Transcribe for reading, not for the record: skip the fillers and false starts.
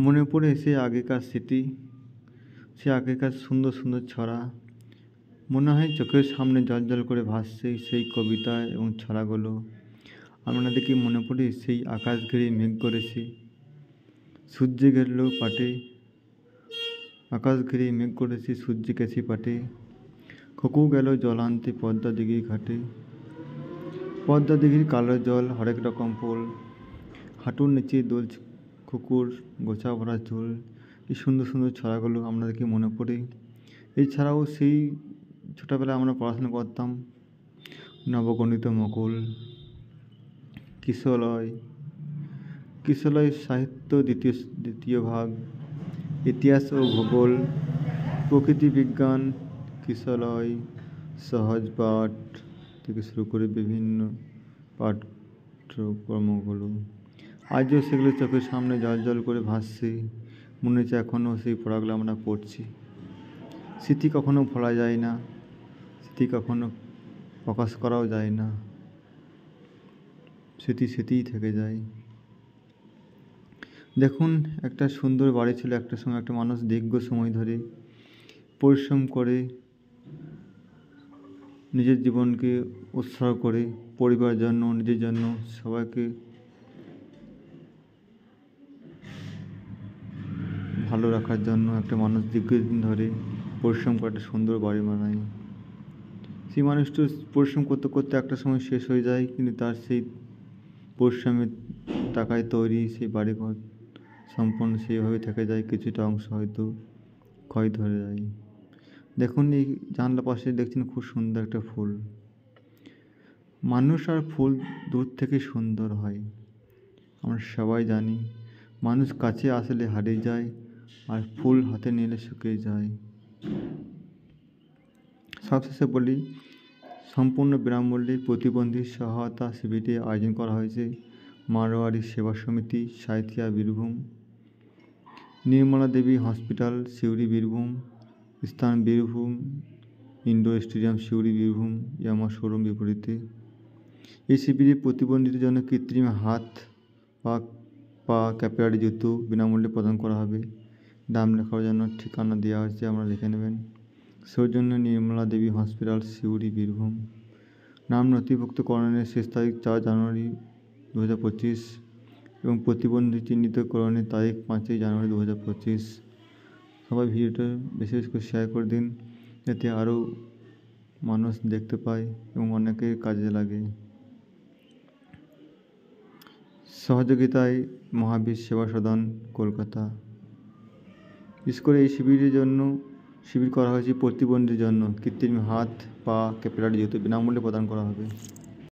মনে পড়ে সেই আগেকার স্মৃতি, সে আগেকার সুন্দর সুন্দর ছড়া। মনে হয় চোখের সামনে জ্বলজ্বল করে ভাসছে সেই কবিতা এবং ছড়াগুলো। আপনাদের কি মনে পড়ে সেই আকাশ ঘিরে মেঘ করেছে, সূর্য ঘেরল পাটে, আকাশ ঘিরে মেঘ করেছে, সূর্য গেছে পাটে, খোকো গেল জল আনতে পদ্মা দিঘির ঘাটে, পদ্মা দিঘির কালো জল হরেক রকম ফুল, হাঁটুর নিচে দুলছে কুকুর গোছা ভরা চুল। এই সুন্দর সুন্দর ছড়াগুলো আপনাদেরকে মনে পড়ে। এছাড়াও সেই ছোটোবেলায় আমরা পড়াশোনা করতাম নবগণিত মকুল, কিশলয়, কিশলয় সাহিত্য দ্বিতীয় ভাগ, ইতিহাস ও ভূগোল, প্রকৃতি বিজ্ঞান, কিশলয়, সহজ পাঠ থেকে শুরু করে বিভিন্ন পাঠ্যক্রমগুলো আজও সেগুলো চোখের সামনে জ্বলজ্বল করে ভাসছে। মনে হচ্ছে এখনও সেই পড়াগুলো আমরা পড়ছি। স্মৃতি কখনো ভোলা যায় না, স্মৃতি কখনো প্রকাশ করাও যায় না, স্মৃতি স্মৃতিই থেকে যায়। দেখুন, একটা সুন্দর বাড়ি ছিল একটা সময়। একটা মানুষ দীর্ঘ সময় ধরে পরিশ্রম করে নিজের জীবনকে উৎসর্গ করে পরিবারের জন্য, নিজের জন্য, সবাইকে ভালো রাখার জন্য একটা মানুষ দীর্ঘদিন ধরে পরিশ্রম করে একটা সুন্দর বাড়ি বানায়। সেই মানুষটা পরিশ্রম করতে করতে একটা সময় শেষ হয়ে যায়, কিন্তু তার সেই পরিশ্রমের টাকায় তৈরি সেই বাড়িঘর সম্পূর্ণ সেইভাবে থেকে যায়, কিছুটা অংশ হয়তো ক্ষয় ধরে যায়। দেখুন, এই জানলার পাশে দেখছেন খুব সুন্দর একটা ফুল। মানুষ আর ফুল দূর থেকে সুন্দর হয়, আমরা সবাই জানি। মানুষ কাছে আসলে হারিয়ে যায়, আর ফুল হাতে নিলে শুকিয়ে যায়। সবশেষে বলি, সম্পূর্ণ বিনামূল্যে প্রতিবন্ধী সহায়তা শিবিরটি আয়োজন করা হয়েছে মারোয়ারি সেবা সমিতি, সাঁইথিয়া, বীরভূম। নির্মলা দেবী হসপিটাল, সিউড়ি, বীরভূম। স্থান বীরভূম ইনডোর স্টেডিয়াম, সিউড়ি, বীরভূম, ইয়ামা শোরুম বিপরীতে। এই শিবিরে প্রতিবন্ধীদের জন্য কৃত্রিম হাত পা ক্যাপিলারি জুতো বিনামূল্যে প্রদান করা হবে। নাম লেখার জন্য ঠিকানা দেওয়া হয়েছে, আপনারা লিখে নেবেন। সৌজন্য নির্মলা দেবী হসপিটাল, সিউড়ি, বীরভূম। নাম নথিভুক্তকরণের শেষ তারিখ 4 জানুয়ারি 2025 এবং প্রতিবন্ধী চিহ্নিতকরণের তারিখ 5 জানুয়ারি 2025। সবাই ভিডিওটা বেশি বেশি করে শেয়ার করে দিন, যাতে আরও মানুষ দেখতে পায় এবং অনেকের কাজে লাগে। সহযোগিতায় মহাবীর সেবা সদন, কলকাতা। বিশেষ করে এই শিবির করা হয়েছে প্রতিবন্ধীদের জন্য। কৃত্রিম হাত পা ক্যাপিলারি জুতো বিনামূল্যে প্রদান করা হবে।